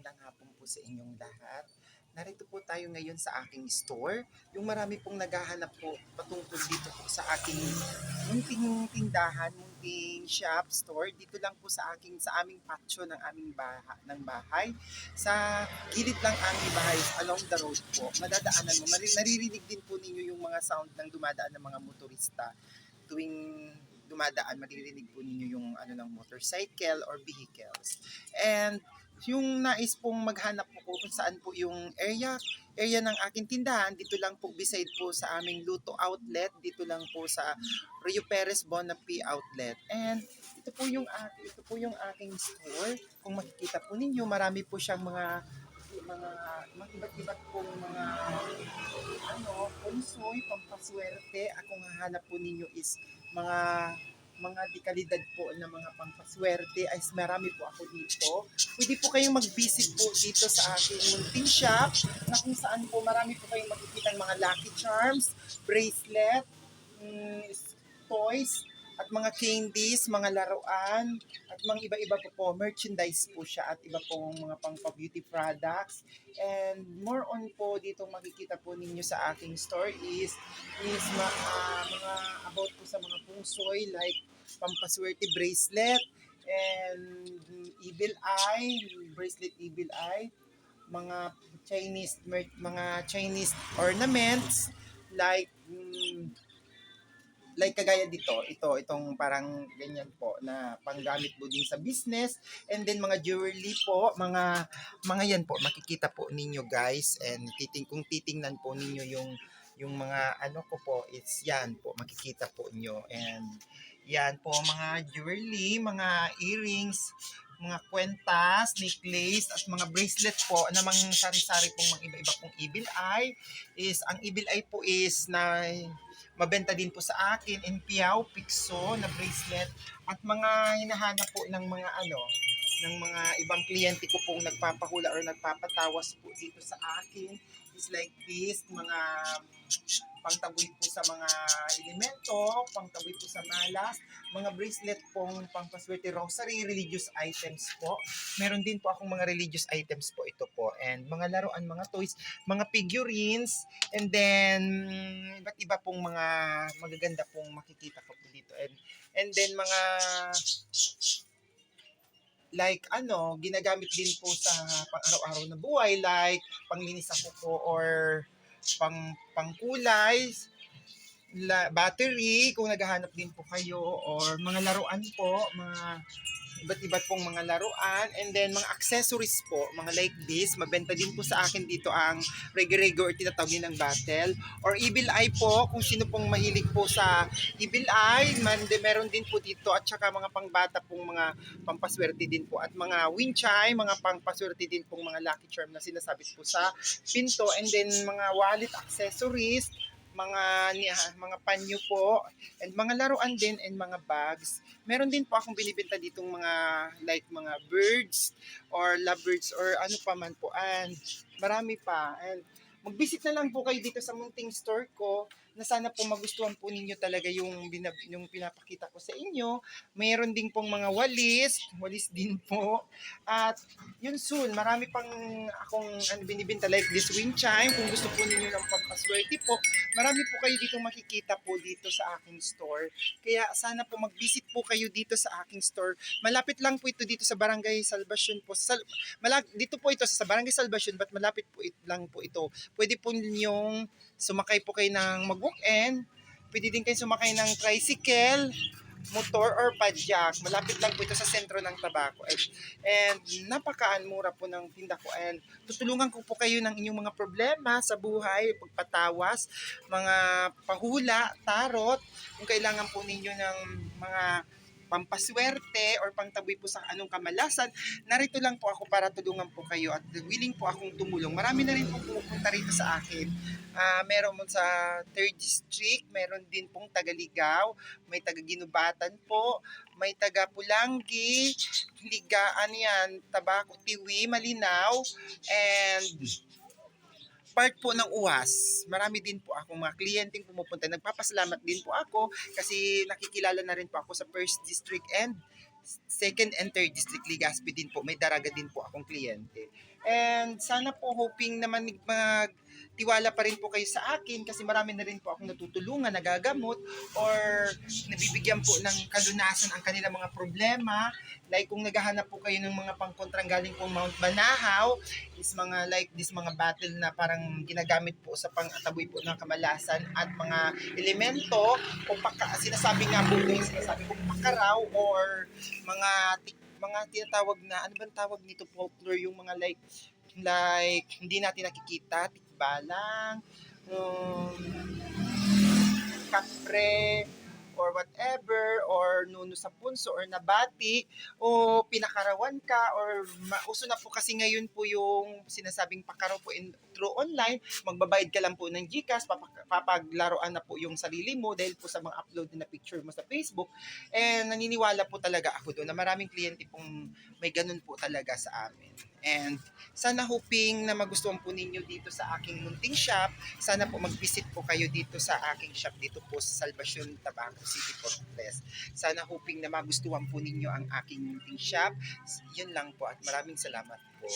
magandang hapon po sa inyong lahat. Narito po tayo ngayon sa aking store. Yung marami pong naghahanap po patungkol dito po sa aking munting tindahan, munting shop, store. Dito lang po sa aming patio ng bahay. Sa gilid lang aming bahay, along the road po. Madadaanan mo, naririnig din po ninyo yung mga sound ng dumadaan ng mga motorista tuwing dumadaan, maririnig po ninyo yung ng motorcycle or vehicles. And yung nais pong maghanap po kung saan po yung area ng aking tindahan, dito lang po beside po sa aming Luto Outlet, dito lang po sa Rio Perez Bonapi Outlet. And ito po yung aking store. Kung makikita po ninyo, marami po siyang mga iba't pong mga punsoy, pampaswerte. At kung hahanap po ninyo is mga dekalidad po na mga pampaswerte ay marami po ako dito. Pwede po kayong mag-visit po dito sa aking munting shop na kung saan po marami po kayong makikita mga lucky charms, bracelet, toys, at mga candies, mga laruan, at mga iba-iba po merchandise po siya at iba pong mga pang-beauty products. And more on po dito makikita po ninyo sa aking store is mga about po sa mga pungsoy like pampaswerte bracelet and evil eye, bracelet evil eye, mga Chinese ornaments like kagaya dito, itong parang ganyan po na panggamit po din sa business, and then mga jewelry po, mga yan po makikita po ninyo guys, and kung titingnan po ninyo yung mga ko po, it's yan po makikita po nyo, and yan po mga jewelry, mga earrings, mga kwentas, necklace, at mga bracelet po na mga sari-sari pong mga iba-iba pong evil eye. Ang evil eye po is na mabenta din po sa akin in piao, pikso na bracelet, at mga hinahanap po ng mga ibang kliyente ko pong nagpapahula or nagpapatawas po dito sa akin is like this, mga pangtaboy po sa mga elemento, pangtaboy po sa malas, mga bracelet pong pangpaswerte, rosary, religious items po. Meron din po akong mga religious items po ito po, and mga laruan, mga toys, mga figurines, and then iba't iba pong mga magaganda pong makikita ko po dito, and then mga like ginagamit din po sa pang-araw-araw na buhay, like panglinis ako po or pangkulay, battery kung naghahanap din po kayo, or mga laruan po, mga iba't iba't pong mga laruan, and then mga accessories po, mga like this, mabenta din po sa akin dito ang rego-rego or tinatawag ng battle, or evil eye po, kung sino pong mahilig po sa evil eye, meron din po dito, at saka mga pangbata pong mga pampaswerte din po, at mga wind chime, mga pampaswerte din pong mga lucky charm na sinasabit po sa pinto, and then mga wallet accessories, mga panyo po, and mga laruan din, and mga bags. Meron din po akong binibenta ditong mga like mga birds or lovebirds or ano pa man po, and marami pa. And mag-visit na lang po kayo dito sa munting store ko, na sana po magustuhan po ninyo talaga yung pinapakita ko sa inyo. Mayroon din pong mga walis din po. At yun soon, marami pang akong binibenta like this wind chime. Kung gusto po ninyo ng pampaswerte po, marami po kayo dito makikita po dito sa aking store. Kaya sana po mag-visit po kayo dito sa aking store. Malapit lang po ito dito sa Barangay Salvacion po. Dito po ito sa Barangay Salvacion, but malapit po lang po ito. Pwede po ninyong sumakay po kayo ng mag-walk-in. Pwede din kayo sumakay ng tricycle, motor, or padjak. Malapit lang po ito sa sentro ng Tabaco. And napaka-mura po ng tinda ko. And tutulungan ko po kayo ng inyong mga problema sa buhay, pagpatawas, mga pahula, tarot, kung kailangan po ninyo ng mga pampaswerte or pangtaboy po sa anong kamalasan, narito lang po ako para tulungan po kayo, at willing po akong tumulong. Marami na rin po pumupunta rito sa akin. Meron mo sa 3rd District, meron din pong taga-Ligaw, may taga-Ginubatan po, may taga-Pulangi, Ligaan yan, Tabaco, Tiwi, Malinaw, and part po ng UAS. Marami din po ako mga kliyenteng pumupunta. Nagpapasalamat din po ako kasi nakikilala na rin po ako sa 1st District and second and third district Legazpi din po, may Daraga din po akong kliyente. And sana po hoping naman magtiwala pa rin po kayo sa akin kasi marami na rin po akong natutulungan, nagagamot or nabibigyan po ng kalunasan ang kanilang mga problema. Like kung naghahanap po kayo ng mga pangkontrang galing pong Mount Banahaw, is mga like this mga battle na parang ginagamit po sa pang-ataboy po ng kamalasan at mga elemento o sinasabi nga po yung sinasabi ko pakaraw or mga tinatawag na ano bang tawag nito folklore yung mga like hindi natin nakikita tikbalang kapre or whatever or nuno sa punso or nabati o pinakarawan ka or uso na po kasi ngayon po yung sinasabing pakaraw po through online, magbabayad ka lang po ng GCash, papaglaruan na po yung sarili mo dahil po sa mga upload na picture mo sa Facebook. And naniniwala po talaga ako doon na maraming kliyente pong may ganun po talaga sa amin. And sana hoping na magustuhan po ninyo dito sa aking munting shop. Sana po mag-visit po kayo dito sa aking shop dito po sa Salvacion, Tabaco City, Portales. Sana hoping na magustuhan po ninyo ang aking munting shop. Yun lang po at maraming salamat po.